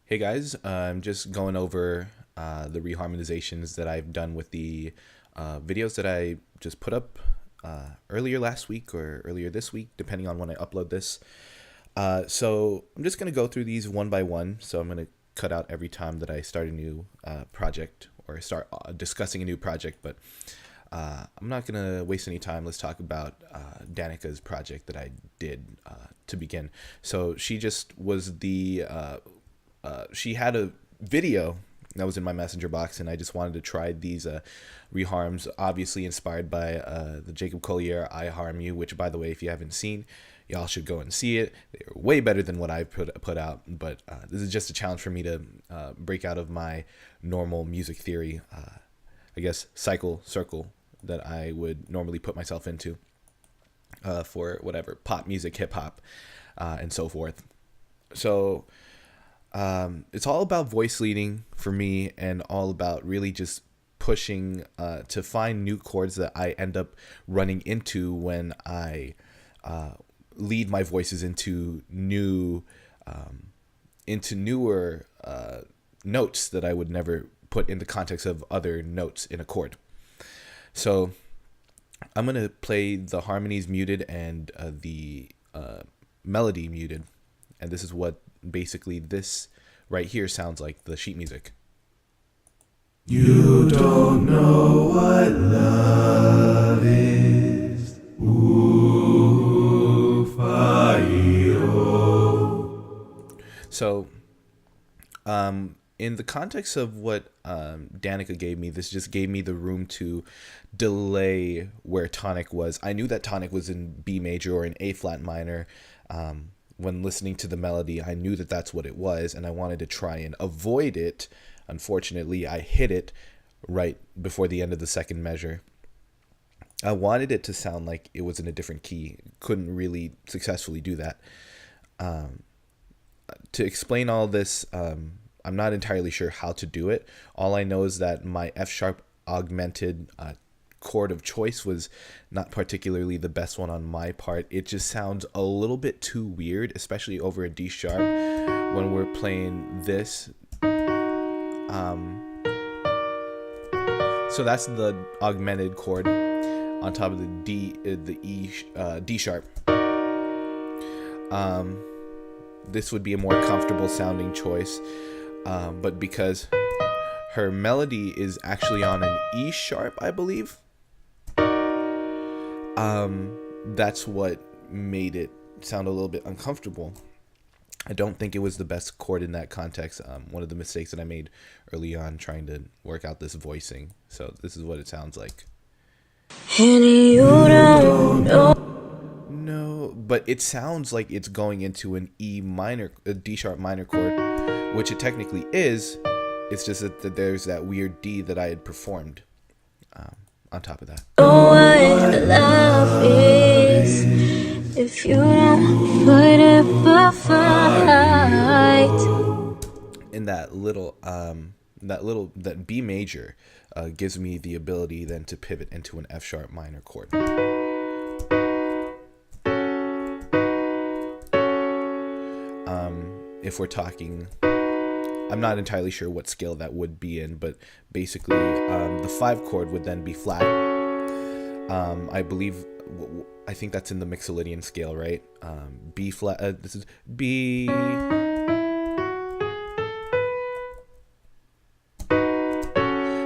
Hey guys, I'm just going over the reharmonizations that I've done with the videos that I just put up earlier last week or earlier this week, depending on when I upload this. So I'm just going to go through these one by one. So I'm going to cut out every time that I start a new project or start discussing a new project, but I'm not going to waste any time. Let's talk about Danika's project that I did to begin. So she just was she had a video that was in my messenger box, and I just wanted to try these reharms, obviously inspired by the Jacob Collier I Harm You, which, by the way, if you haven't seen, y'all should go and see it. They're way better than what I put out, but this is just a challenge for me to break out of my normal music theory, I guess, circle that I would normally put myself into for whatever, pop music, hip-hop, and so forth. So it's all about voice leading for me, and all about really just pushing to find new chords that I end up running into when I lead my voices into newer notes that I would never put in the context of other notes in a chord. So I'm going to play the harmonies muted and the melody muted, and this is what basically this right here sounds like, the sheet music. You don't know what love is. Ooh, fire. So in the context of what Danika gave me, this just gave me the room to delay where tonic was. I knew that tonic was in B major or in A flat minor. When listening to the melody, I knew that that's what it was, and I wanted to try and avoid it. Unfortunately, I hit it right before the end of the second measure. I wanted it to sound like it was in a different key. Couldn't really successfully do that. To explain all this, I'm not entirely sure how to do it. All I know is that my F sharp augmented chord of choice was not particularly the best one on my part. It just sounds a little bit too weird, especially over a D sharp when we're playing this. So that's the augmented chord on top of the D sharp. This would be a more comfortable sounding choice, but because her melody is actually on an E sharp, I believe, that's what made it sound a little bit uncomfortable. I don't think it was the best chord in that context. One of the mistakes that I made early on trying to work out this voicing. So this is what it sounds like. And you don't know. No, but it sounds like it's going into an a D sharp minor chord, which it technically is. It's just that there's that weird D that I had performed on top of that. Oh, what love is if you don't put it right. And that B major gives me the ability then to pivot into an F sharp minor chord. If we're talking, I'm not entirely sure what scale that would be in, but basically the 5 chord would then be flat. I think that's in the Mixolydian scale, right? B flat, this is B.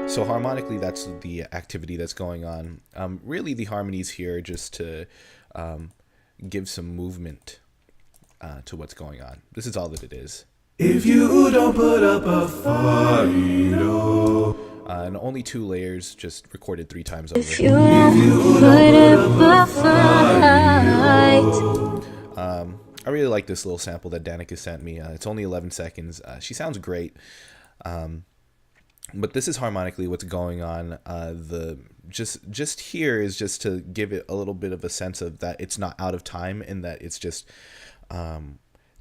So harmonically, that's the activity that's going on. Really, the harmonies here are just to give some movement to what's going on. This is all that it is. If you don't put up a fight, and only 2 layers, just recorded 3 times over. if you don't put up a fight. I really like this little sample that Danika sent me. It's only 11 seconds. She sounds great. But this is harmonically what's going on. Just here is just to give it a little bit of a sense of that it's not out of time, and that it's just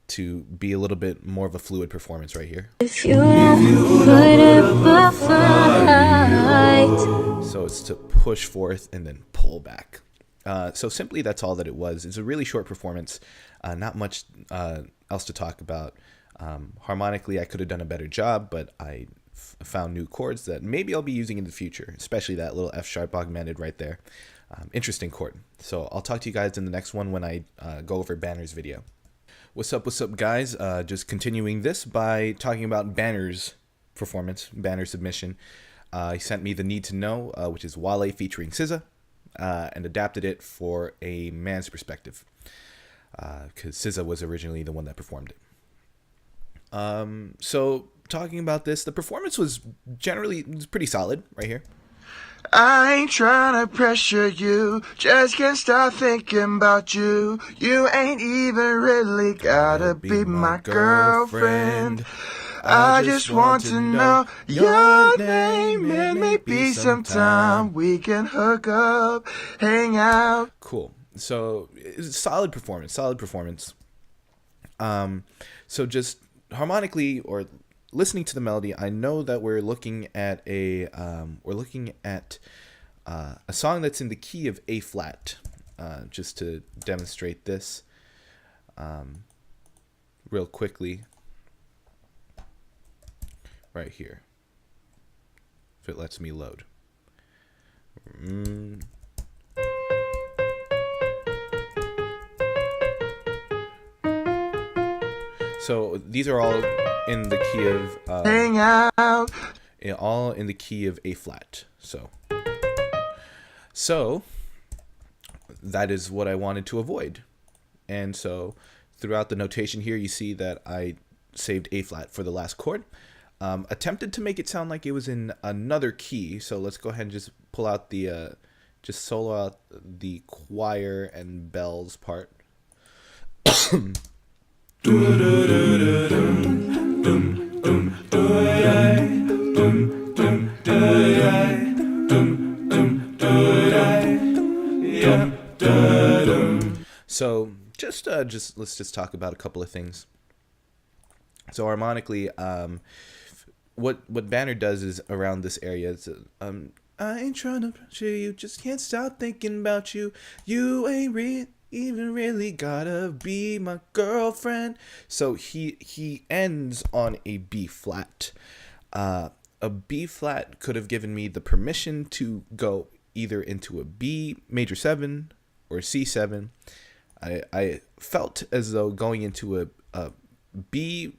to be a little bit more of a fluid performance right here. If you don't put up a fight. So it's to push forth and then pull back. So simply that's all that it was. It's a really short performance. Not much else to talk about. Harmonically, I could have done a better job, but I found new chords that maybe I'll be using in the future, especially that little F sharp augmented right there. Interesting chord. So I'll talk to you guys in the next one when I go over Banner's video. What's up, guys? Just continuing this by talking about Banner's performance, Banner submission. He sent me the Need to Know, which is Wale featuring SZA, and adapted it for a man's perspective, because SZA was originally the one that performed it. So talking about this, the performance was pretty solid right here. I ain't trying to pressure you, just can't stop thinking about you. You ain't even really gotta be my girlfriend. I just want to know your name, and maybe sometime we can hook up, hang out. Cool. So it's solid performance. So just harmonically, or listening to the melody, I know that we're looking at a song that's in the key of A flat. Just to demonstrate this, real quickly, right here, if it lets me load. So these are all in the key of hang out. All in the key of A flat. So that is what I wanted to avoid. And so throughout the notation here, you see that I saved A flat for the last chord. Attempted to make it sound like it was in another key. So let's go ahead and just pull out the, just solo out the choir and bells part. So just let's just talk about a couple of things. So harmonically, what Banner does is around this area. It's I ain't trying to pressure you, just can't stop thinking about you. You ain't even really gotta be my girlfriend. So he ends on a B flat. A B flat could have given me the permission to go either into a B major 7 or C7. I felt as though going into a B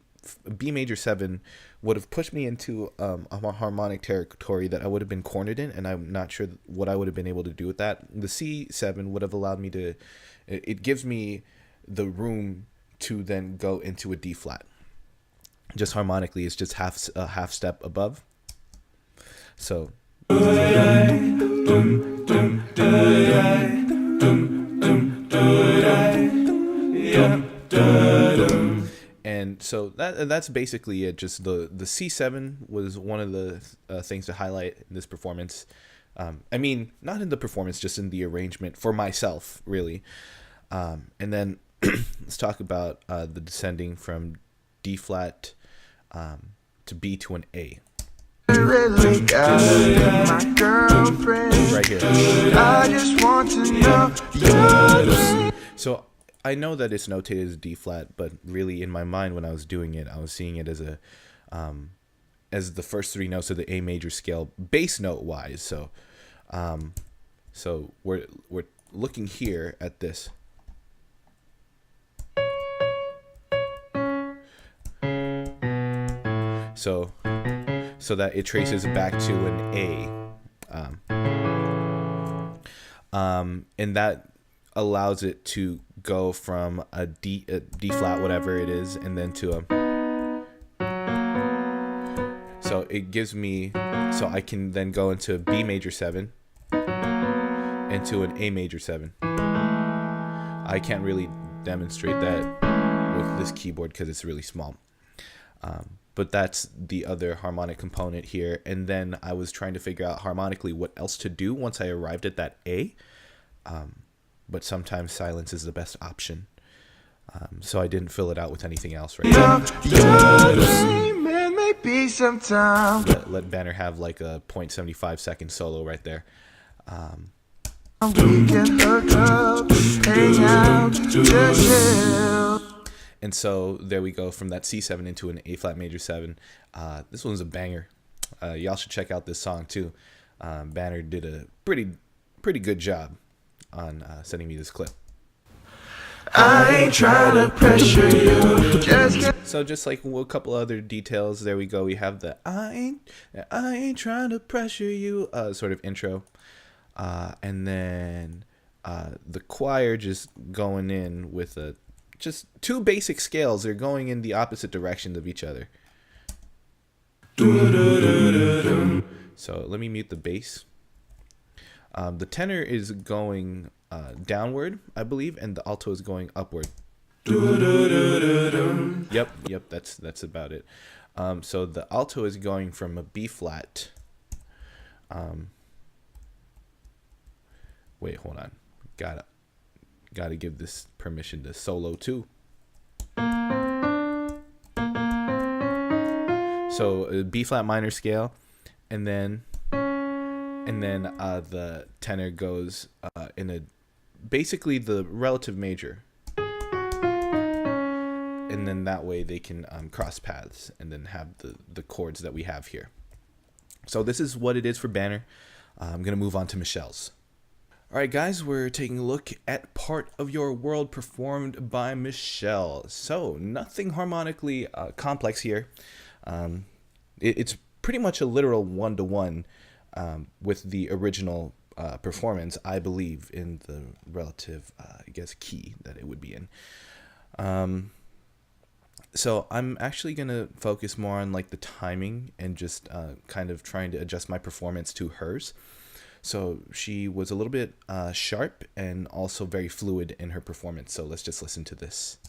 major 7 would have pushed me into a harmonic territory that I would have been cornered in, and I'm not sure what I would have been able to do with that. The C7 would have allowed me to, it gives me the room to then go into a D flat. Just harmonically, it's just a half step above. So and so that's basically it. Just the C7 was one of the things to highlight in this performance. I mean, not in the performance, just in the arrangement for myself, really. And then let's talk about the descending from D flat to B to an A. Really my girlfriend. Right here. I just want to know your name. So I know that it's notated as D flat, but really in my mind when I was doing it, I was seeing it as as the first 3 notes of the A major scale, bass note wise. So so we're looking here at this. So that it traces back to an A, and that allows it to go from a D flat, whatever it is, and then to a. So it gives me, so I can then go into B major 7, into an A major 7. I can't really demonstrate that with this keyboard because it's really small. But that's the other harmonic component here. And then I was trying to figure out harmonically what else to do once I arrived at that A. But sometimes silence is the best option. So I didn't fill it out with anything else right now. Maybe sometime. Let Banner have like a 0.75 second solo right there. We can hook up, hang out, just chill. And so there we go from that C7 into an A flat major 7. This one's a banger. Y'all should check out this song too. Banner did a pretty good job on sending me this clip. I ain't trying to pressure you. So just like a couple other details, there we go. We have the I ain't trying to pressure you sort of intro, and then the choir just going in with just two basic scales. They're going in the opposite directions of each other. So let me mute the bass. The tenor is going downward, I believe, and the alto is going upward. Yep, that's about it. So the alto is going from a B flat. Wait, hold on. Gotta give this permission to solo too. So a B flat minor scale, and then the tenor goes in basically the relative major, and then that way they can cross paths and then have the chords that we have here. So this is what it is for Banner. I'm gonna move on to Michelle's. All right, guys, we're taking a look at Part of Your World performed by Michelle. So nothing harmonically complex here. It's pretty much a literal one-to-one with the original performance, I believe, in the relative, key that it would be in. So I'm actually going to focus more on like the timing and just kind of trying to adjust my performance to hers. So she was a little bit sharp and also very fluid in her performance. So let's just listen to this.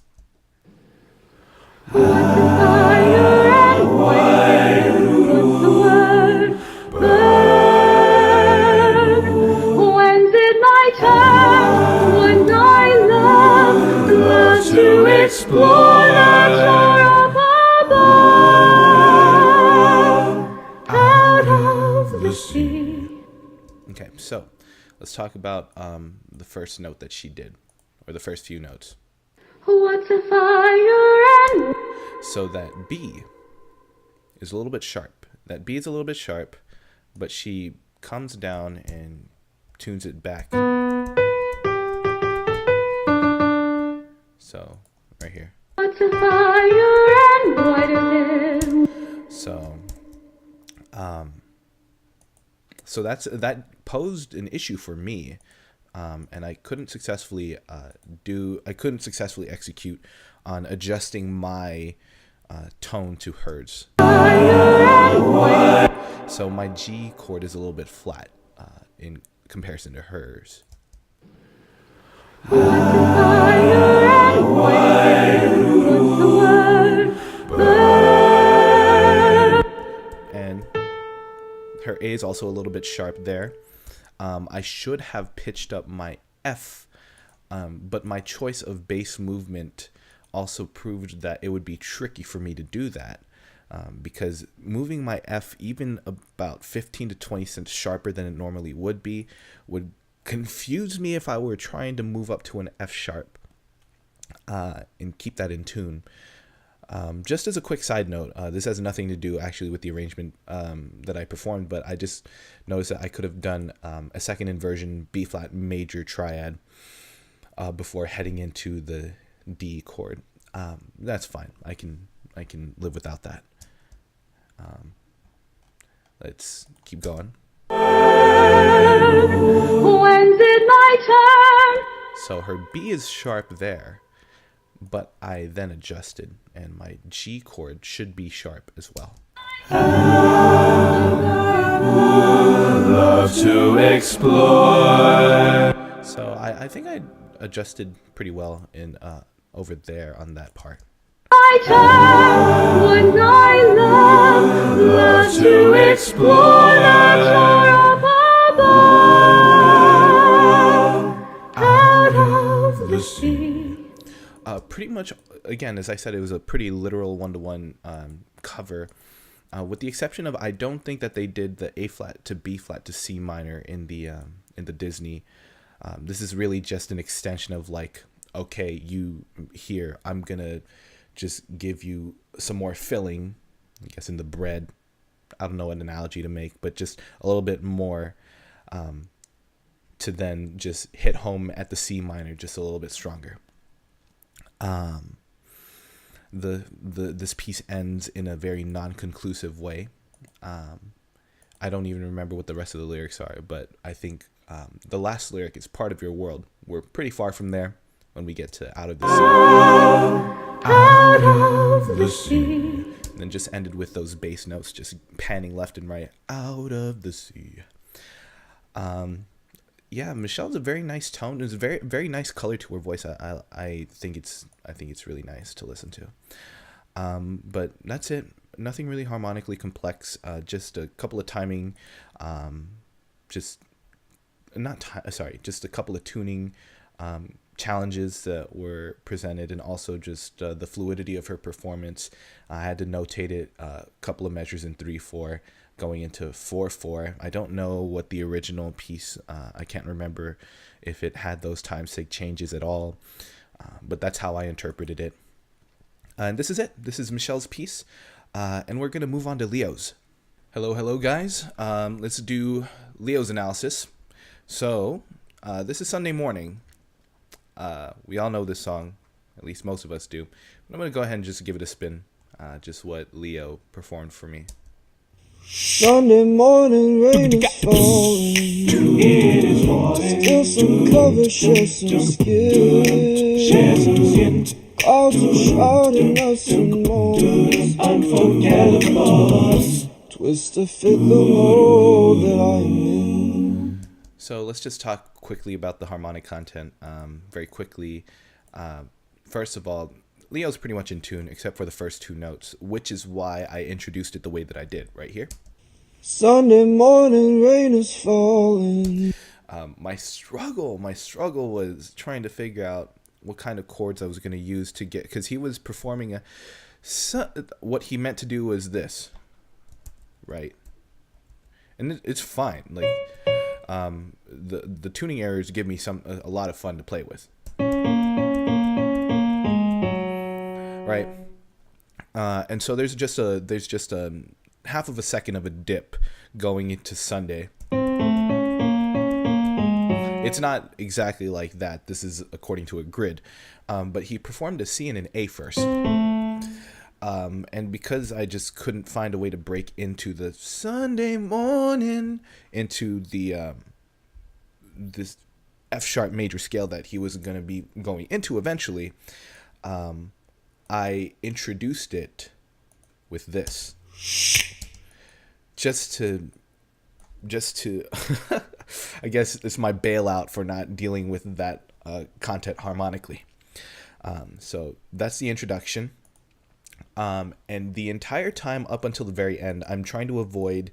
To explore the shore of above, out of the sea. Okay, so let's talk about the first note that she did, or the first few notes. What's a fire and... So that B is a little bit sharp. That B is a little bit sharp, but she comes down and tunes it back. So, right here. What's a fire and what is it? So that posed an issue for me, and I couldn't successfully execute on adjusting my tone to hers. So my G chord is a little bit flat in comparison to hers. And her A is also a little bit sharp there. I should have pitched up my F, but my choice of bass movement also proved that it would be tricky for me to do that, because moving my F even about 15 to 20 cents sharper than it normally would be would confuse me if I were trying to move up to an F sharp and keep that in tune. Just as a quick side note, this has nothing to do actually with the arrangement that I performed, but I just noticed that I could have done a second inversion B flat major triad before heading into the D chord. That's fine. I can live without that. Let's keep going. When's it my turn? So her B is sharp there, but I then adjusted, and my G chord should be sharp as well. Love to explore. So I think I adjusted pretty well in over there on that part. My turn, when I love to explore the shore of above, out of the sea. Pretty much, again, as I said, it was a pretty literal one-to-one cover, with the exception of I don't think that they did the A flat to B flat to C minor in the Disney. This is really just an extension of like okay, I'm gonna just give you some more filling, I guess, in the bread. I don't know what analogy to make, but just a little bit more, to then just hit home at the C minor just a little bit stronger. This piece ends in a very non-conclusive way. I don't even remember what the rest of the lyrics are, but I think the last lyric is part of your world. We're pretty far from there when we get to out of the sea. Out of the sea. And then just ended with those bass notes just panning left and right. Out of the sea. Yeah, Michelle's a very nice tone. There's a very, very nice color to her voice. I think it's really nice to listen to. But that's it. Nothing really harmonically complex. Just a couple of timing, just a couple of tuning challenges that were presented, and also just the fluidity of her performance. I had to notate it a couple of measures in 3/4. Going into 4/4. I don't know what the original piece, I can't remember if it had those time sig changes at all, but that's how I interpreted it. And this is it. This is Michelle's piece, and we're going to move on to Leo's. Hello, guys. Let's do Leo's analysis. So, this is Sunday Morning. We all know this song, at least most of us do. But I'm going to go ahead and just give it a spin, just what Leo performed for me. Sunday morning, rain is falling. Steal some cover, share some skin. Clouds are shrouding us in moments unforgettable. Twist to fit the mold that I'm in. So let's just talk quickly about the harmonic content. Very quickly. First of all, Leo's pretty much in tune except for the first two notes, which is why I introduced it the way that I did right here. Sunday morning, rain is falling. My struggle was trying to figure out what kind of chords I was going to use to get, because he was performing what he meant to do was this, right? And it's fine. Like, the tuning errors give me a lot of fun to play with. Right, and so there's just a half of a second of a dip going into Sunday. It's not exactly like that. This is according to a grid, but he performed a C and an A first, and because I just couldn't find a way to break into the Sunday morning into the this F sharp major scale that he was going to be going into eventually. I introduced it with this, just to I guess it's my bailout for not dealing with that content harmonically. So that's the introduction, and the entire time up until the very end, I'm trying to avoid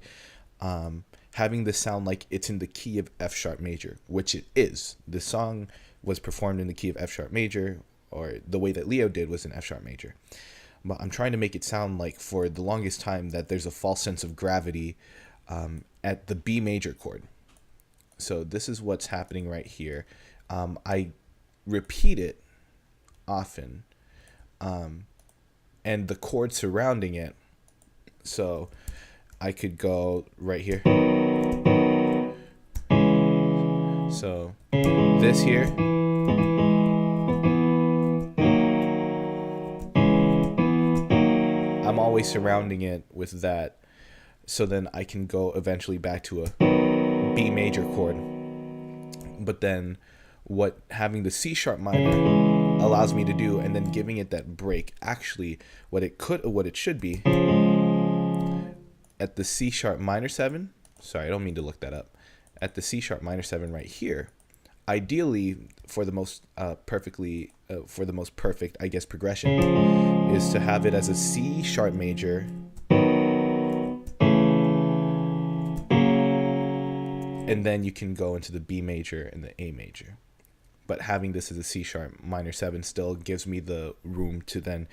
having this sound like it's in the key of F sharp major, which it is. The song was performed in the key of F sharp major, or the way that Leo did was in F sharp major. But I'm trying to make it sound like, for the longest time, that there's a false sense of gravity at the B major chord. So this is what's happening right here. I repeat it often, and the chord surrounding it. So I could go right here. So this here. I'm always surrounding it with that, so then I can go eventually back to a B major chord. But then what having the C sharp minor allows me to do, and then giving it that break, actually what it should be at the C sharp minor 7. Sorry, I don't mean to look that up. At the C sharp minor 7 right here, ideally for the most perfect, I guess, progression is to have it as a C sharp major and then you can go into the B major and the A major. But having this as a C sharp minor 7 still gives me the room to then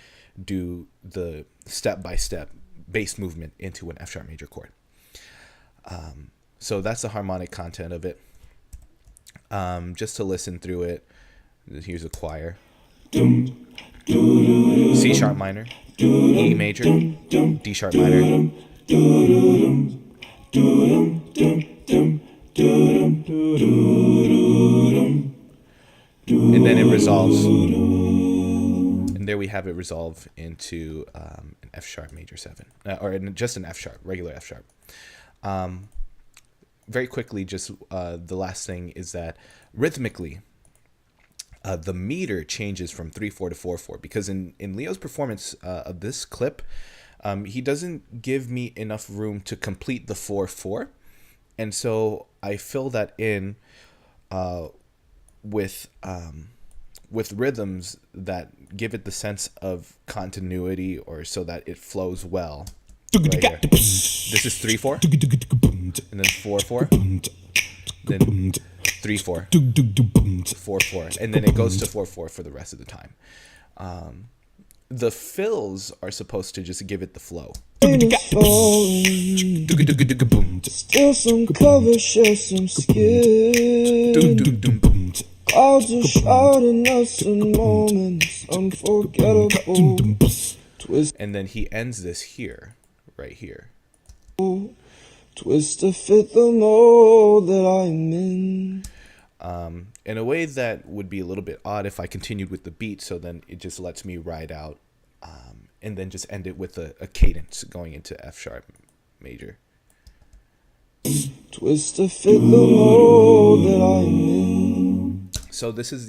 do the step-by-step bass movement into an F sharp major chord. So that's the harmonic content of it. Just to listen through it, Here's a choir. C sharp minor, E major, D sharp minor. And then it resolves. And there we have it resolve into an F sharp major 7. Or just an F sharp, regular F sharp. Very quickly, just the last thing is that rhythmically, the meter changes from 3/4 to 4/4 because in Leo's performance of this clip, he doesn't give me enough room to complete the 4/4, and so I fill that in with rhythms that give it the sense of continuity, or so that it flows well. Right here. This is 3/4, and then 4/4, then 3/4, 4/4, and then it goes to 4/4 for the rest of the time. The fills are supposed to just give it the flow. Still some cover, share some skin. Clouds are shrouding us in moments unforgettable. Twist. And then he ends this here, right here. Twist to fit the mold that I'm in. In a way that would be a little bit odd if I continued with the beat, so then it just lets me ride out and then just end it with a cadence going into F sharp major. Twist to fit the mold that I'm in. So this is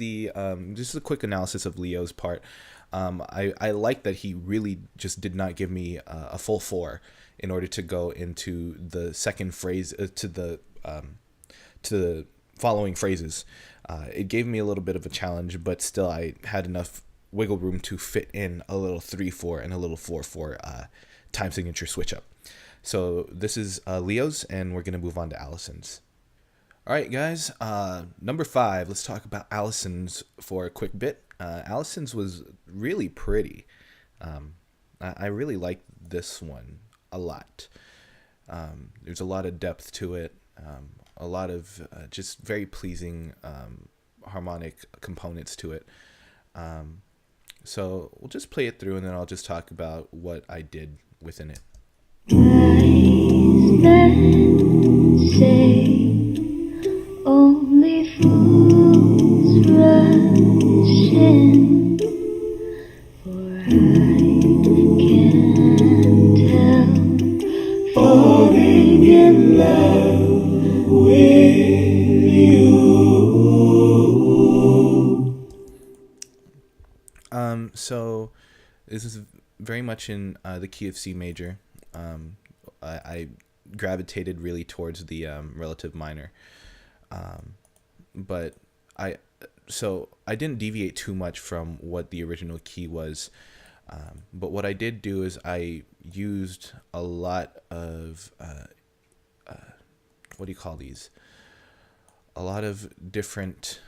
just a quick analysis of Leo's part. I like that he really just did not give me a full 4 in order to go into the second phrase to the following phrases. It gave me a little bit of a challenge, but still I had enough wiggle room to fit in a little 3/4 and a little 4/4 time signature switch up. So this is Leo's, and we're gonna move on to Alison's. All right, guys. Number 5. Let's talk about Alison's for a quick bit. Alison's was really pretty. I really liked this one a lot. There's a lot of depth to it. A lot of just very pleasing harmonic components to it. So we'll just play it through, and then I'll just talk about what I did within it. Wise men say only fools rush in, for I can tell, falling in love with you. So this is very much in the key of C major. I gravitated really towards the relative minor, but I didn't deviate too much from what the original key was. But what I did do is I used a lot of what do you call these? A lot of different.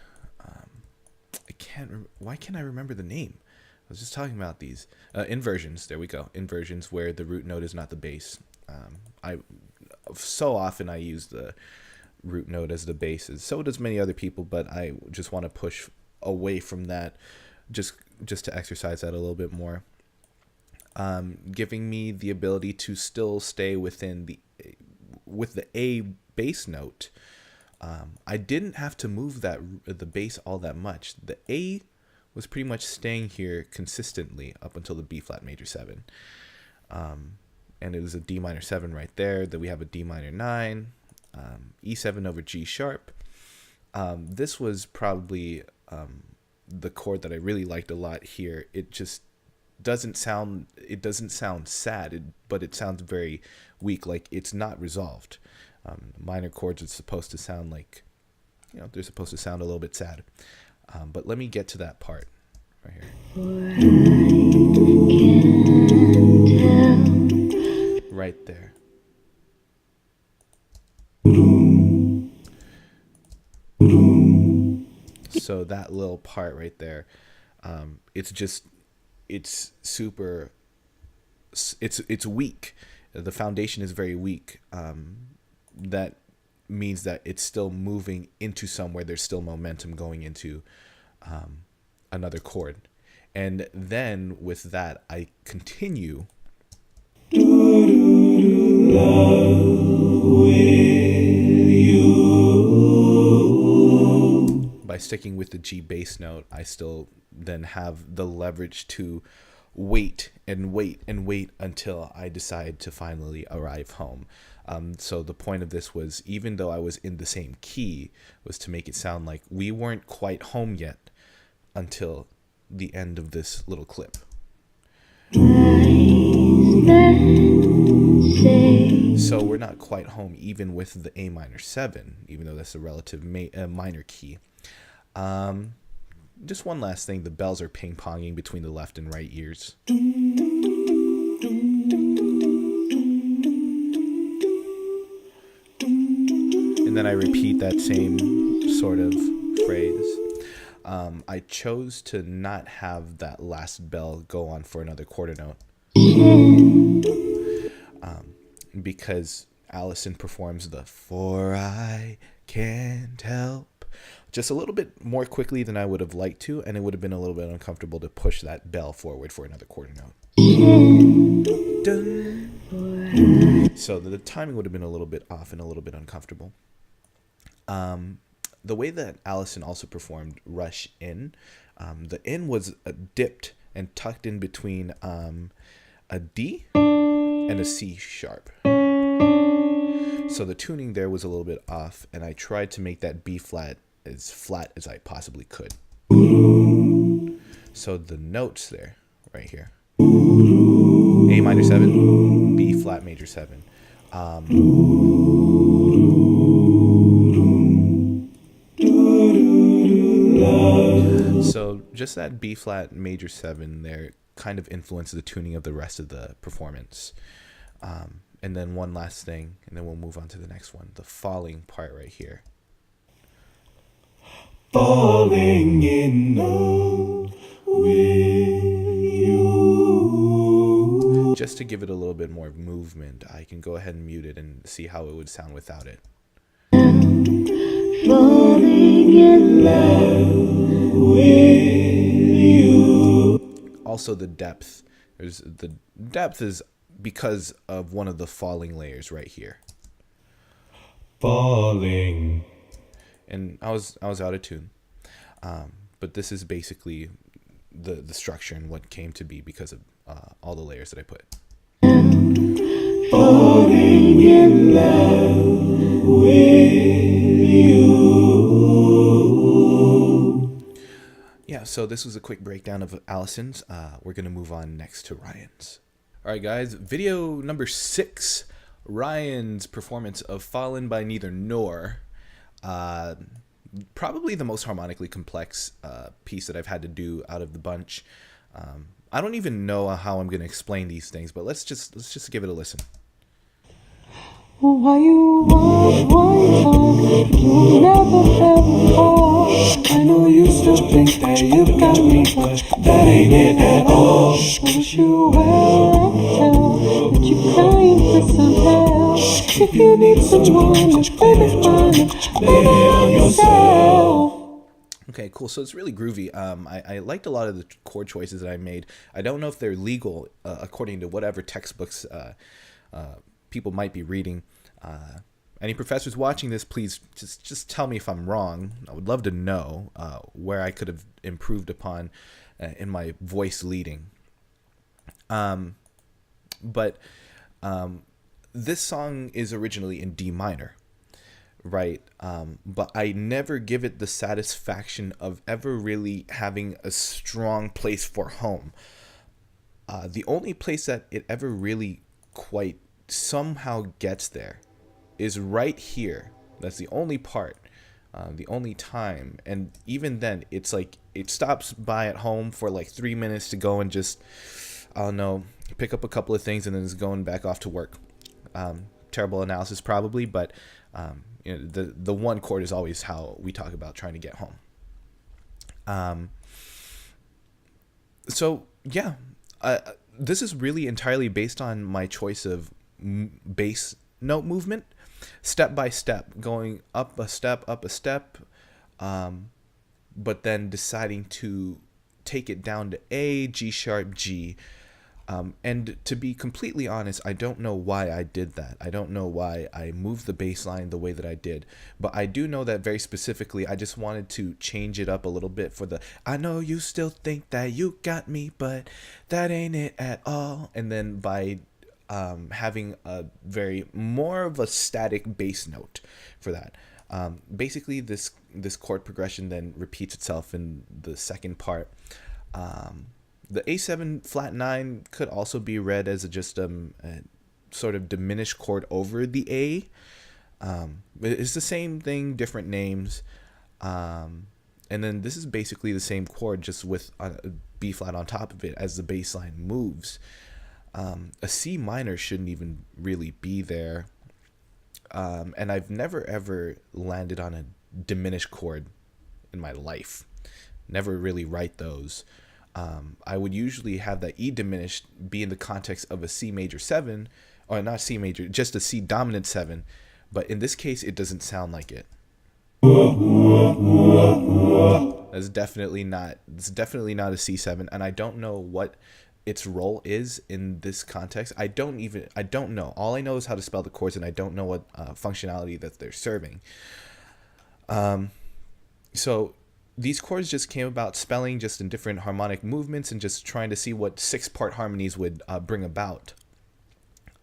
Why can't I remember the name? I was just talking about these inversions. There we go. Inversions where the root note is not the bass. So often I use the root note as the bass. So does many other people, but I just want to push away from that, just to exercise that a little bit more. Giving me the ability to still stay with the A bass note. I didn't have to move the bass all that much. The A was pretty much staying here consistently up until the B flat major 7. And it was a D minor 7 right there. Then we have a D minor 9, E7 over G sharp. This was probably the chord that I really liked a lot here. It just doesn't sound sad, but it sounds very weak, like it's not resolved. Minor chords are supposed to sound like, they're supposed to sound a little bit sad. But let me get to that part right here. Right there. So that little part right there, it's weak. The foundation is very weak. That means that it's still moving into somewhere. There's still momentum going into another chord. And then with that, I continue by sticking with the G bass note. I still then have the leverage to wait and wait and wait until I decide to finally arrive home. So the point of this was, even though I was in the same key, was to make it sound like we weren't quite home yet until the end of this little clip. So we're not quite home even with the A minor 7, even though that's a relative minor key. Just one last thing, the bells are ping-ponging between the left and right ears. And then I repeat that same sort of phrase. I chose to not have that last bell go on for another quarter note. Because Alison performs the "For I Can't Help" just a little bit more quickly than I would have liked to, and it would have been a little bit uncomfortable to push that bell forward for another quarter note. Dun. So the timing would have been a little bit off and a little bit uncomfortable. The way that Alison also performed "Rush In," the "in" was dipped and tucked in between a D and a C sharp. So the tuning there was a little bit off, and I tried to make that B flat as I possibly could. So the notes there, right here: A minor 7, B flat major 7. So just that B flat major 7 there kind of influenced the tuning of the rest of the performance. And then one last thing, and then we'll move on to the next one, the falling part right here. Falling in love with you. Just to give it a little bit more movement, I can go ahead and mute it and see how it would sound without it. Falling in love with you. Also the depth. The depth is because of one of the falling layers right here. Falling. And I was out of tune. But this is basically the structure and what came to be because of all the layers that I put. Falling in love with you. Yeah, so this was a quick breakdown of Alison's. We're going to move on next to Ryan's. All right, guys, video number 6, Ryan's performance of Fallen by Neither Nor. Probably the most harmonically complex piece that I've had to do out of the bunch. I don't even know how I'm going to explain these things, but let's just give it a listen. Why you walk, why you talk, you never ever fall. I know you still think that you got me, but that ain't it at all. Wish you well and tell that you crying for some help. If you need someone to baby find it, baby on yourself. Okay, cool. So it's really groovy. I liked a lot of the chord choices that I made. I don't know if they're legal according to whatever textbooks people might be reading. Any professors watching this, please just tell me if I'm wrong. I would love to know where I could have improved upon in my voice leading. But this song is originally in D minor, right? But I never give it the satisfaction of ever really having a strong place for home. The only place that it ever really quite somehow gets there is right here. That's the only part, the only time. And even then, it's like it stops by at home for like 3 minutes to go and just, I don't know, pick up a couple of things and then it's going back off to work. Terrible analysis probably, but you know, the one chord is always how we talk about trying to get home. So yeah, this is really entirely based on my choice of bass note movement, step by step, going up a step, but then deciding to take it down to A, G sharp, G. And to be completely honest, I don't know why I did that. I don't know why I moved the bass line the way that I did. But I do know that very specifically, I just wanted to change it up a little bit for the, I know you still think that you got me, but that ain't it at all. And then by having a very more of a static bass note for that. Basically, this chord progression then repeats itself in the second part. The A7 flat 9 could also be read as just a sort of diminished chord over the A. It's the same thing, different names. And then this is basically the same chord, just with a B flat on top of it as the bass line moves. A C minor shouldn't even really be there. And I've never ever landed on a diminished chord in my life. Never really write those. I would usually have that E diminished be in the context of a C major 7, or not C major, just a C dominant 7. But in this case, it doesn't sound like it. It's definitely not a C7, and I don't know what its role is in this context. I don't know. All I know is how to spell the chords, and I don't know what functionality that they're serving. So these chords just came about spelling just in different harmonic movements and just trying to see what 6-part harmonies would bring about.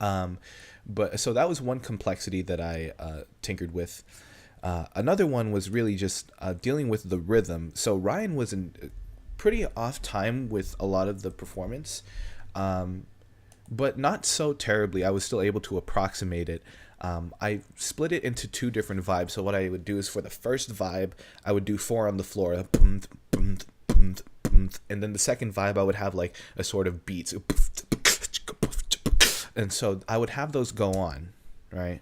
But so that was one complexity that I tinkered with. Another one was really just dealing with the rhythm. So Ryan was in pretty off time with a lot of the performance, but not so terribly. I was still able to approximate it. I split it into 2 different vibes. So what I would do is for the first vibe, I would do 4 on the floor, and then the second vibe, I would have like a sort of beats, and so I would have those go on, right?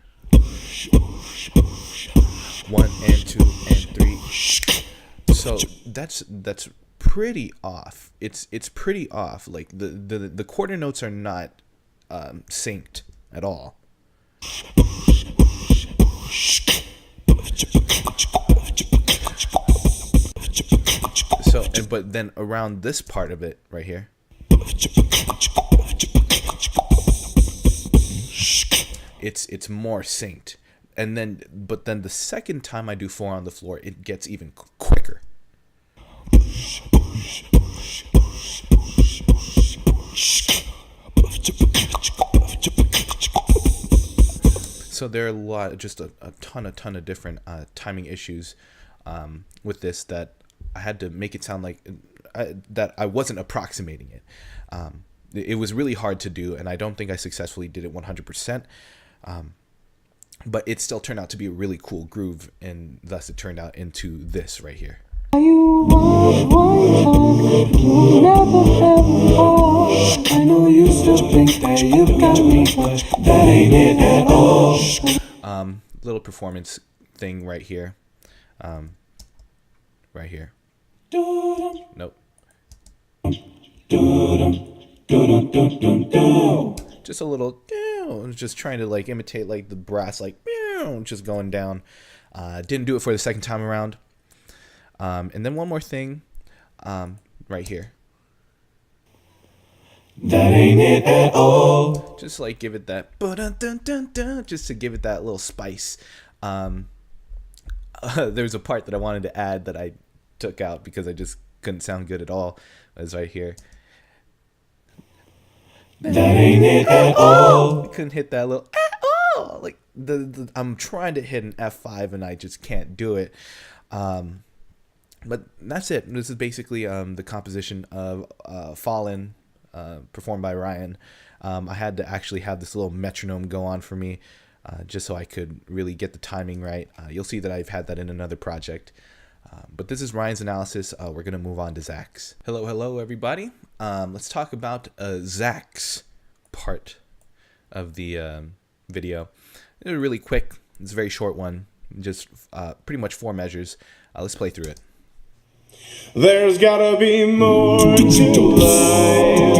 1 and 2 and 3. So that's pretty off. It's pretty off. Like the quarter notes are not synced at all. So, but then around this part of it right here, it's more synced. And then, but then the second time I do 4 on the floor, it gets even quicker. So there are just a ton of different timing issues with this that I had to make it sound like that I wasn't approximating it. It was really hard to do, and I don't think I successfully did it 100%. But it still turned out to be a really cool groove, and thus it turned out into this right here. You never ever. I know you still think that you got me, but that ain't it at all. Little performance thing right here. Right here. Nope. Just a little, just trying to like imitate like the brass, like just going down. Didn't do it for the second time around. And then one more thing, right here. That ain't it at all. Just like give it that, just to give it that little spice. There's a part that I wanted to add that I took out because I just couldn't sound good at all. It's right here. That ain't it at all. I couldn't hit that little like I'm trying to hit an F5 and I just can't do it. But that's it. This is basically the composition of Fallen, performed by Ryan. I had to actually have this little metronome go on for me, just so I could really get the timing right. You'll see that I've had that in another project. But this is Ryan's analysis. We're going to move on to Zach's. Hello, everybody. Let's talk about Zach's part of the video. It's really quick. It's a very short one. Just pretty much 4 measures. Let's play through it. There's gotta be more to life than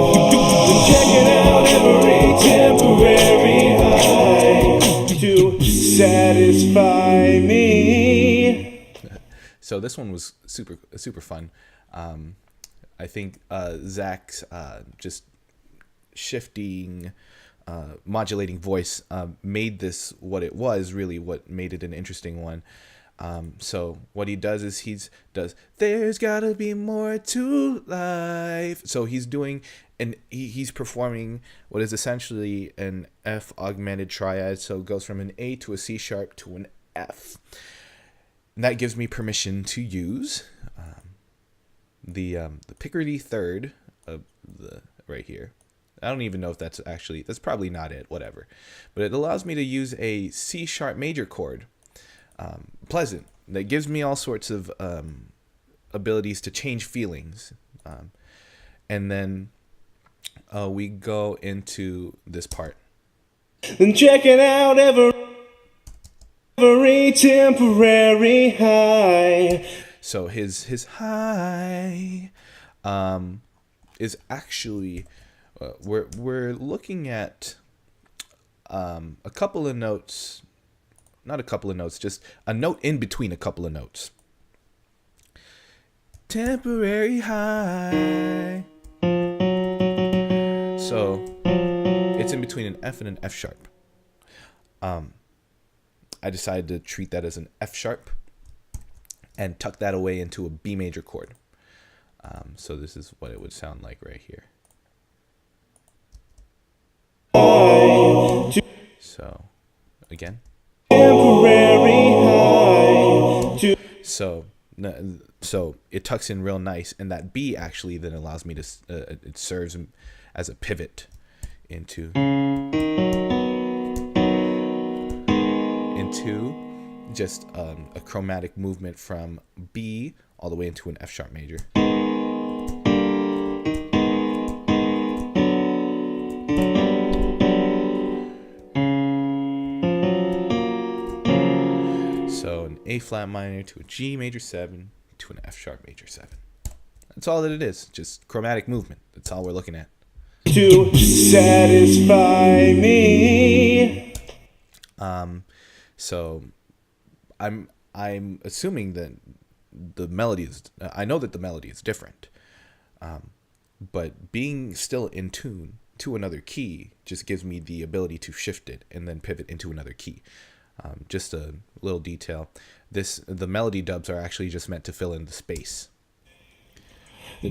checking out every temporary high to satisfy me. So this one was super fun. I think Zach's just shifting, modulating voice made this what it was, really what made it an interesting one. So what he does is there's gotta be more to life. So he's doing, and he's performing what is essentially an F augmented triad. So it goes from an A to a C sharp to an F. And that gives me permission to use the Picardy third of the right here. I don't even know if that's probably not it, whatever. But it allows me to use a C sharp major chord. Pleasant. That gives me all sorts of abilities to change feelings. And then we go into this part. And checking out every temporary high. So his high is actually we're looking at a couple of notes, not a couple of notes, just a note in between a couple of notes. Temporary high. So it's in between an F and an F sharp. I decided to treat that as an F sharp and tuck that away into a B major chord. So this is what it would sound like right here. So again. So it tucks in real nice, and that B actually then allows me to it serves as a pivot into just a chromatic movement from B all the way into an F sharp major. So an A flat minor to a G major 7 to an F sharp major 7. That's all that it is. Just chromatic movement. That's all we're looking at. To satisfy me. So I'm assuming that the melody is, I know that the melody is different. But being still in tune to another key just gives me the ability to shift it and then pivot into another key. Just a little detail. The melody dubs are actually just meant to fill in the space.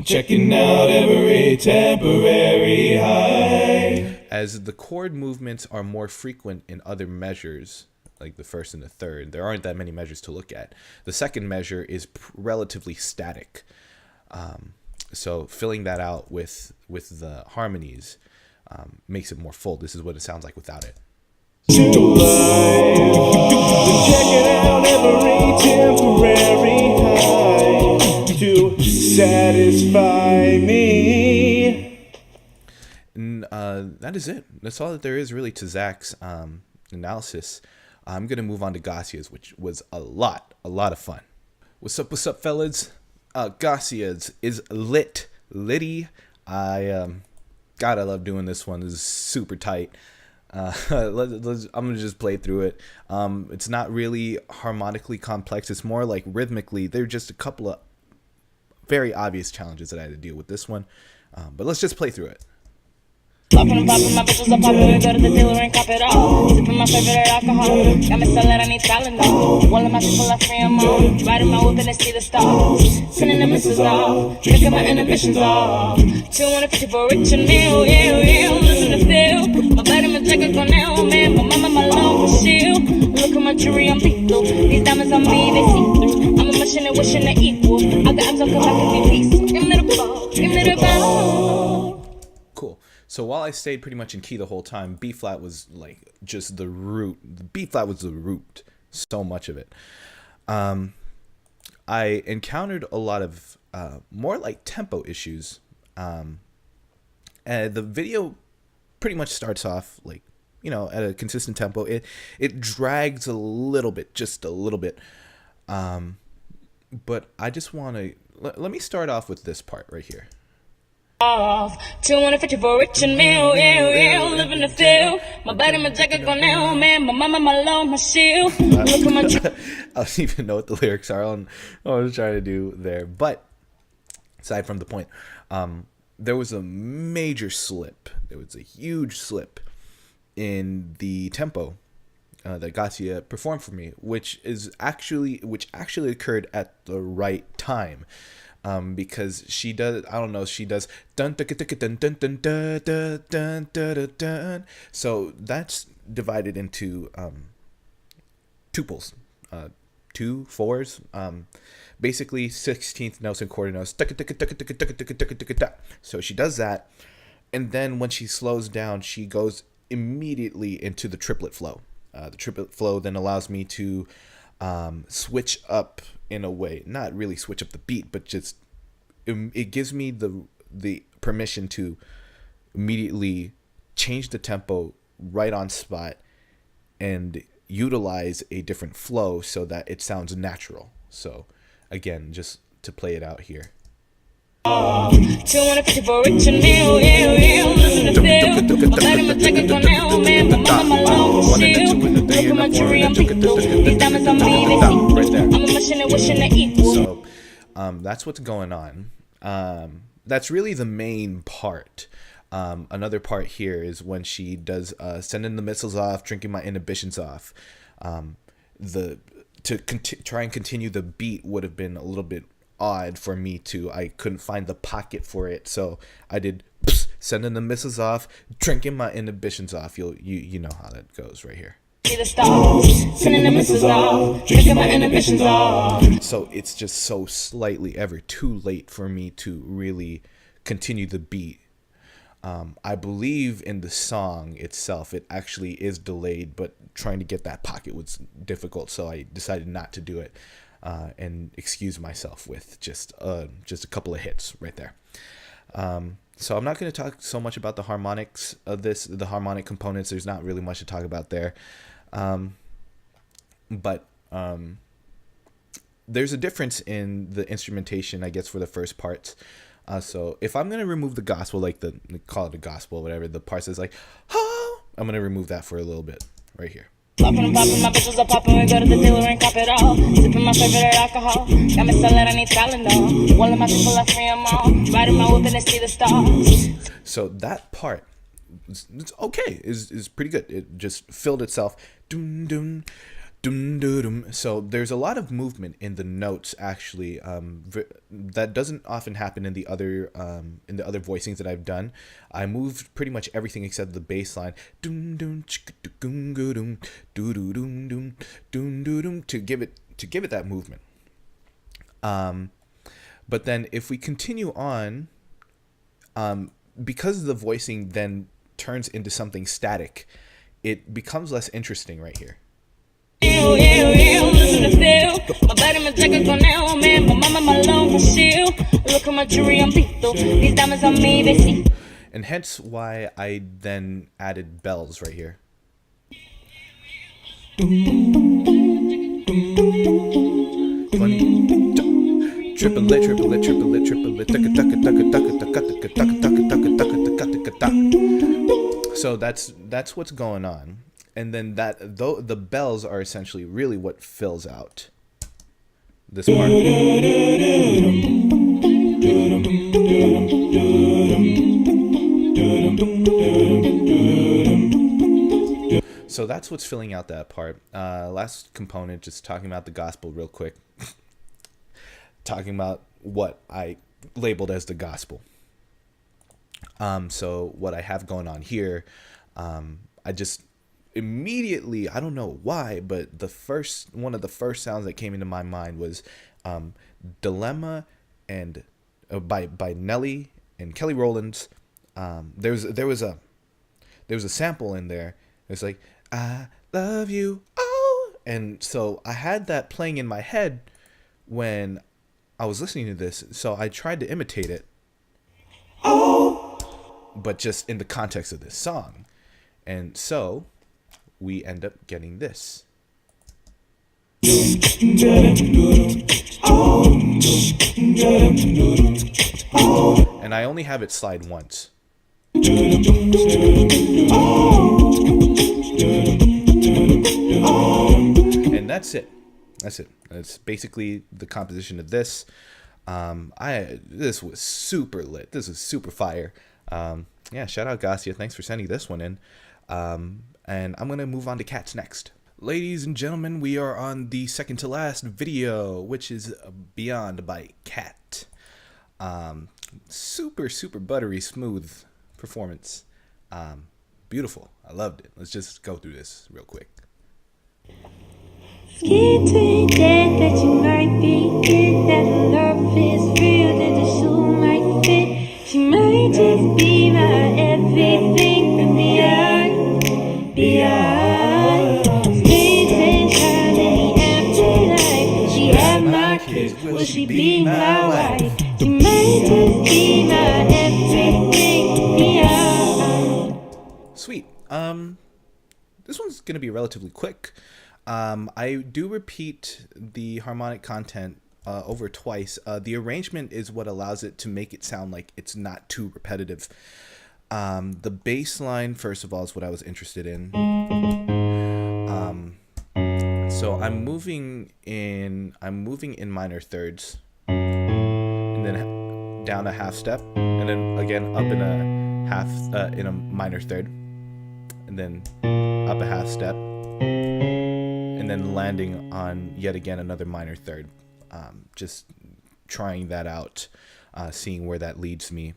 Checking out every temporary high. As the chord movements are more frequent in other measures, like the first and the third, there aren't that many measures to look at. The second measure is relatively static. So filling that out with the harmonies makes it more full. This is what it sounds like without it. To life. Checking out every temporary high to satisfy me. And that is it. That's all that there is really to Zach's analysis. I'm gonna move on to Gasia's, which was a lot of fun. What's up, fellas? Gasia's is litty. I love doing this one. This is super tight. I'm gonna just play through it. It's not really harmonically complex. It's more like rhythmically. There are just a couple of very obvious challenges that I had to deal with this one. But let's just play through it. Poppin' my bitches are poppin', we go to the dealer and cop it all. Sippin' my favorite alcohol, got me selling, I need Tylenol. One of my people are free, I'm on. Riding my whip and they see the stars. Sending the missiles off, drinking my inhibitions off. 250 for a rich and meal, yeah, listen to feel. My body, my jacket, Cornell, man. My mama, my love, for shield. Look at my jewelry, I'm lethal. These diamonds on me, they see through. I'm a machine and wishing they equal. I got abs, I'll come back and be peaceful. Give me the ball, give me the ball. Cool. So while I stayed pretty much in key the whole time, B flat was like just the root. The B flat was the root. So much of it. I encountered a lot of more like tempo issues. And the video pretty much starts off like, at a consistent tempo. It drags a little bit, just a little bit. But I just want to let me start off with this part right here. off. 250 for a rich and meal, live in the field. My body, my jacket, go now, man. My mama, my loan, my shield. Look at my I don't even know what the lyrics are on what I was trying to do there. But aside from the point, there was a major slip. There was a huge slip in the tempo that Gasia performed for me, which actually occurred at the right time. Because she does, I don't know, she does dun dun dun dun dun dun dun dun dun dun. So that's divided into tuples, 2 4s, basically 16th notes and quarter notes. So she does that, and then when she slows down, she goes immediately into the triplet flow. The triplet flow then allows me to switch up in a way, not really switch up the beat, but just it gives me the permission to immediately change the tempo right on spot and utilize a different flow so that it sounds natural. So again, just to play it out here. 250 for a rich and meal, live in the field. My body, my jacket, go now, man. My mama, my loan, my shield. Look at my jewelry, I'm lethal. These diamonds on me, they see. Right there. I'm a machine and wishing to equal. So that's what's going on. That's really the main part. Another part here is when she does sending the missiles off, drinking my inhibitions off. Try and continue the beat would have been a little bit odd for me to. I couldn't find the pocket for it, so I did sending the missiles off, drinking my inhibitions off. You know how that goes right here. See the stars, sending the missiles off, drinking my inhibitions off. So it's just so slightly ever too late for me to really continue the beat. I believe in the song itself, it actually is delayed, but trying to get that pocket was difficult, so I decided not to do it and excuse myself with just a couple of hits right there. So I'm not going to talk so much about the harmonics of this, the harmonic components. There's not really much to talk about there. But there's a difference in the instrumentation, I guess, for the first parts. So if I'm going to remove the gospel, like call it a gospel, whatever, the parts is like, oh, I'm going to remove that for a little bit right here. Poppin', my bitches are poppin', we go to the dealer and cop it all. Sippin' my favorite alcohol, got me selling, I need Tylenol. All of my people are free, I'm all riding my whip and they see the stars. So that part, it's okay, is pretty good. It just filled itself. Dum, dum, dum, dum, dum. So there's a lot of movement in the notes, actually, that doesn't often happen in the other voicings that I've done. I moved pretty much everything except the bass line. Dum, dum, dum, dum, dum, dum, dum, dum, dum, to give it that movement. But then if we continue on, because the voicing then turns into something static, it becomes less interesting right here. Listen to feel. My body, my jacket, go now, man. My mama, my loan, my shield. Look at my jewelry, I'm lethal. These diamonds on me, they see. And hence why I then added bells right here. Funny. Triple it, triple it, triple it, triple it. So that's what's going on. And then the bells are essentially really what fills out this part. So that's what's filling out that part. Last component, just talking about the gospel real quick. Talking about what I labeled as the gospel. So what I have going on here, I just immediately, I don't know why, but one of the first sounds that came into my mind was Dilemma and by Nelly and Kelly Rowland's. There was a sample in there. It's like, I love you, oh, and so I had that playing in my head when I was listening to this, so I tried to imitate it, but just in the context of this song, and so we end up getting this. And I only have it slide once. And that's it. That's basically the composition of this. This was super lit. This was super fire. Yeah, shout out Gasia. Thanks for sending this one in. And I'm gonna move on to cats next. Ladies and gentlemen, we are on the second to last video, which is Beyond by Cat. Super buttery smooth performance. Beautiful. I loved it. Let's just go through this real quick. Scared to admit that you might be it, that love is real, that the shoe might fit. She might just be my everything and beyond. Space and time in the afterlife. She had my kids, will she be my wife? She might just be my everything beyond. Sweet. This one's gonna be relatively quick. I do repeat the harmonic content over twice. The arrangement is what allows it to make it sound like it's not too repetitive. The bass line, first of all, is what I was interested in. So I'm moving in minor thirds, and then down a half step, and then again up in a minor third, and then up a half step, and then landing on yet again another minor third. Just trying that out, seeing where that leads me.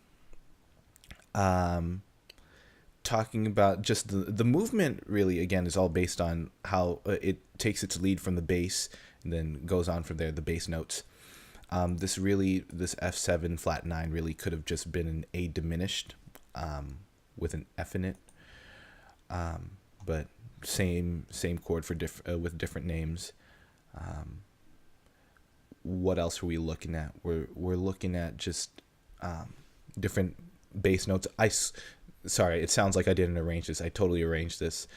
Talking about just the movement really, again, is all based on how it takes its lead from the bass and then goes on from there, the bass notes. This F7 flat 9 really could have just been an A diminished with an F in it. But same chord for with different names. What else are we looking at? We're looking at just different bass notes. Sorry, it sounds like I didn't arrange this. I totally arranged this.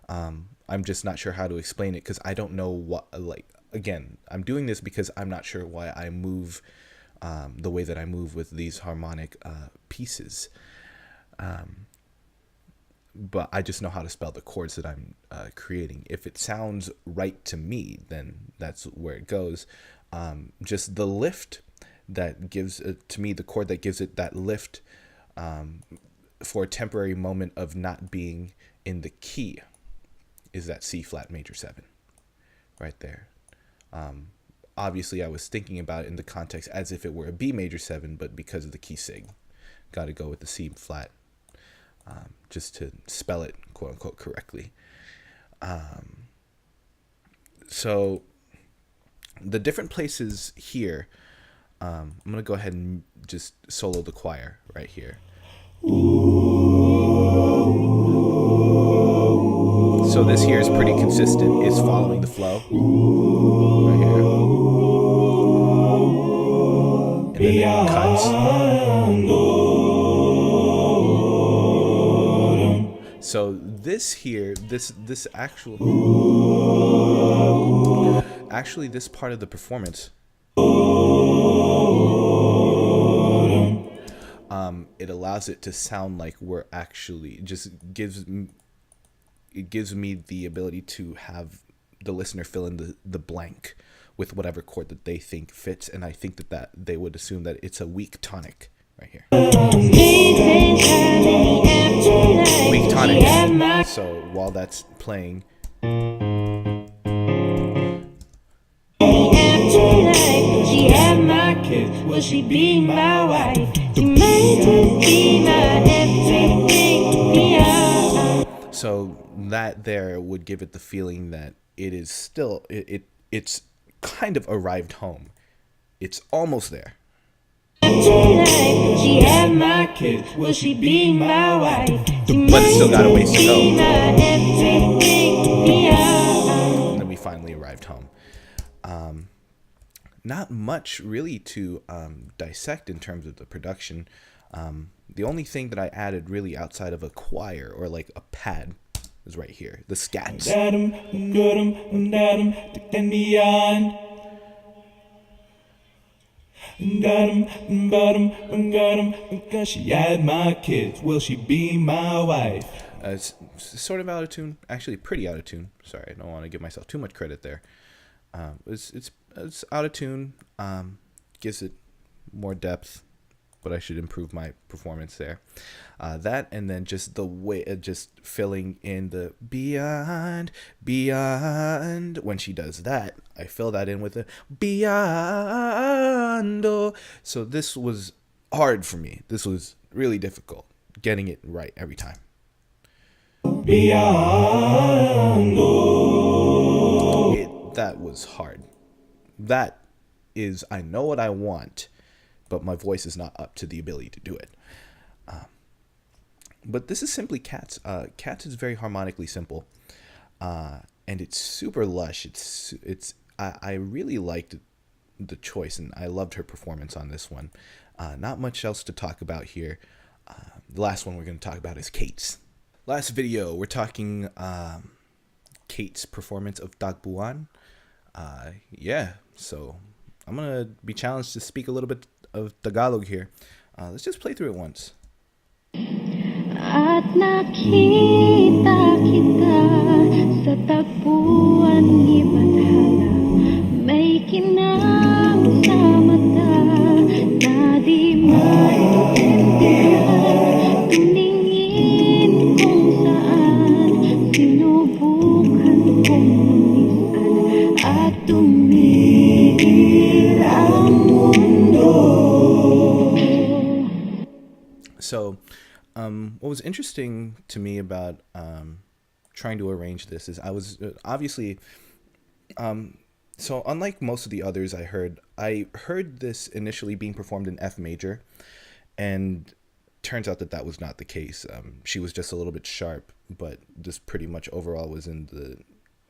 I'm just not sure how to explain it because I don't know what. Again, I'm doing this because I'm not sure why I move the way that I move with these harmonic pieces. But I just know how to spell the chords that I'm creating. If it sounds right to me, then that's where it goes. Just the lift that gives to me, the chord that gives it that lift for a temporary moment of not being in the key is that C flat major 7 right there. Obviously I was thinking about it in the context as if it were a B major 7, but because of the key sig, got to go with the C flat. Just to spell it quote unquote correctly. So the different places here, I'm going to go ahead and just solo the choir right here. So this here is pretty consistent. It's following the flow right here. And then it cuts. So this here, this actually this part of the performance, it allows it to sound like we're actually gives me the ability to have the listener fill in the blank with whatever chord that they think fits, and I think that they would assume that it's a weak tonic right here. Weak tonic. So while that's playing, She had my kids, will she be my wife? She might just be my everything beyond. so that there would give it the feeling that it is still it's kind of arrived home. It's almost there. She had my kids, will she be my wife? But it's still got a ways to go. Be my everything beyond. And then we finally arrived home. Not much really to dissect in terms of the production. The only thing that I added really outside of a choir or like a pad is right here, the scats. Got 'em, 'cause she had my kids. Will she be my wife? It's sort of out of tune, actually pretty out of tune. Sorry, I don't want to give myself too much credit there. It's out of tune. Gives it more depth, but I should improve my performance there. That, and then just the way, just filling in the beyond, when she does that, I fill that in with a beyond. Oh. So this was hard for me. This was really difficult, getting it right every time. Beyond. That was hard. That is, I know what I want, but my voice is not up to the ability to do it. But this is simply Cats. Cats is very harmonically simple, and it's super lush. I really liked the choice, and I loved her performance on this one. Not much else to talk about here. The last one we're going to talk about is Kate's. Last video, we're talking Kate's performance of Tagpuan. Yeah, so I'm going to be challenged to speak a little bit of Tagalog here. Let's just play through it once. At nakita kita sa tagpuan ni Bathala, may kinang sa mata na di maintindihan. Tumingin kung saan sinubukan kong lumisan at tumigil ang mundo. So, what was interesting to me about trying to arrange this is I was obviously, so unlike most of the others I heard this initially being performed in F major, and turns out that was not the case. She was just a little bit sharp, but this pretty much overall was in the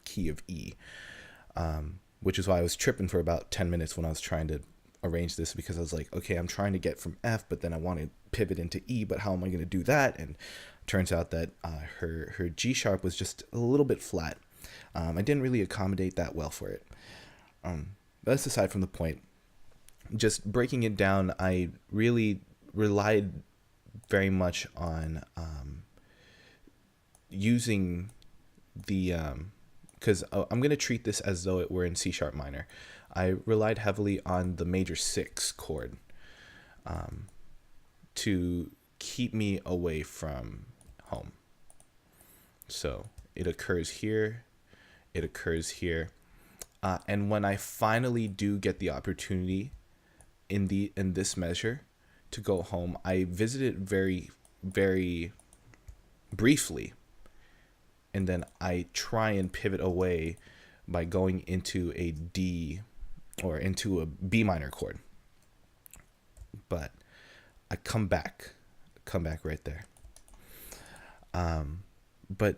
key of E, which is why I was tripping for about 10 minutes when I was trying to arrange this, because I was like, okay, I'm trying to get from F, but then I want to pivot into E, but how am I going to do that? And turns out that her G sharp was just a little bit flat. I didn't really accommodate that well for it. But that's aside from the point. Just breaking it down, I really relied very much on using the because I'm going to treat this as though it were in C sharp minor. I relied heavily on the major 6 chord to keep me away from home. So it occurs here, it occurs here, and when I finally do get the opportunity in this measure to go home, I visit it very, very briefly, and then I try and pivot away by going into a D or into a B minor chord. But I come back right there. But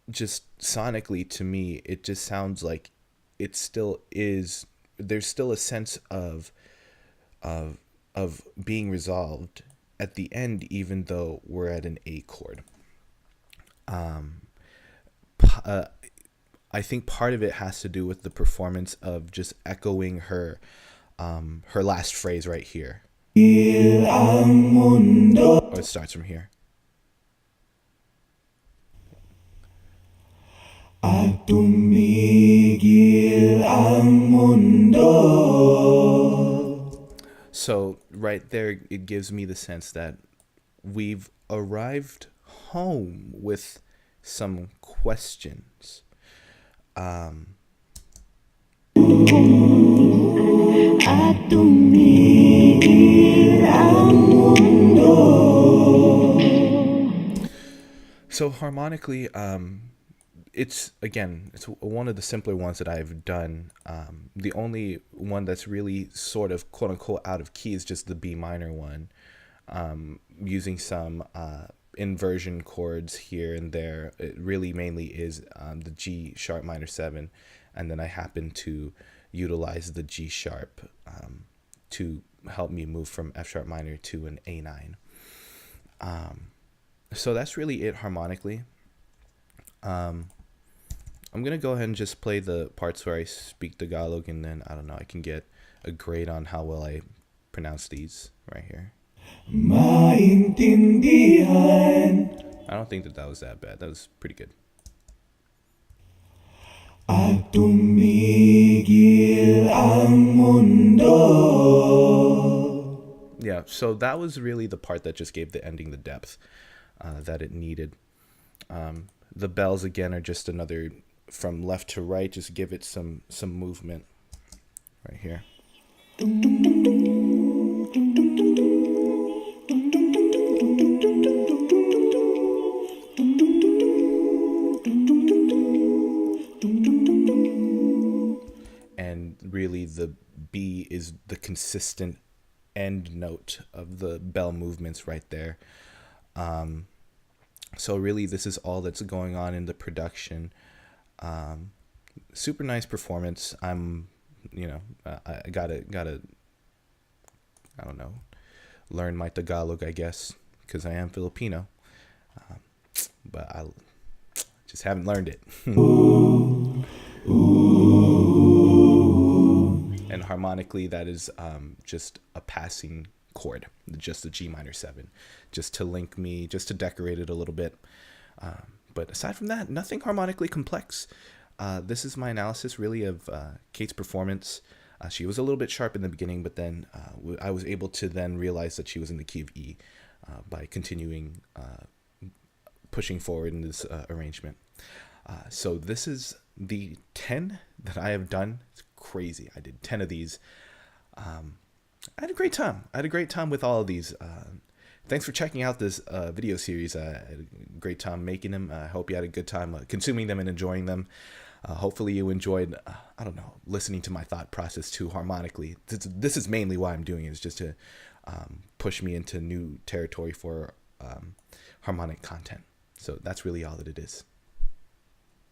just sonically, to me, it just sounds like it still is, there's still a sense of being resolved at the end, even though we're at an A chord. I think part of it has to do with the performance of just echoing her last phrase right here. Or it starts from here. At tumigil ang mundo. So right there, it gives me the sense that we've arrived home with some questions. At tumigil ang mundo. So harmonically, it's one of the simpler ones that I've done. The only one that's really sort of quote unquote out of key is just the B minor one, using some inversion chords here and there. It really mainly is the G sharp minor 7, and then I happen to utilize the G sharp to help me move from F sharp minor to an A9. So that's really it harmonically. I'm gonna go ahead and just play the parts where I speak Tagalog, and then I don't know, I can get a grade on how well I pronounce these right here. Maintindihan I don't think that was that bad. That was pretty good. at tumigil ang mundo. Yeah, so that was really the part that just gave the ending the depth that it needed. The bells again are just another from left to right, just give it some movement right here. And really the B is the consistent end note of the bell movements right there. So really this is all that's going on in the production. Super nice performance. I'm, I gotta, I don't know, learn my Tagalog, I guess, because I am Filipino. But I just haven't learned it. And harmonically, that is just a passing chord, just the G minor 7, just to link me, just to decorate it a little bit. But aside from that, nothing harmonically complex. This is my analysis really of Kate's performance. She was a little bit sharp in the beginning, but then I was able to then realize that she was in the key of E by continuing pushing forward in this arrangement. So this is the 10 that I have done. It's crazy. I did 10 of these. I had a great time. I had a great time with all of these. Thanks for checking out this video series. I had a great time making them. I hope you had a good time consuming them and enjoying them. Hopefully you enjoyed, I don't know, listening to my thought process too harmonically. This is mainly why I'm doing it, is just to push me into new territory for harmonic content. So that's really all that it is.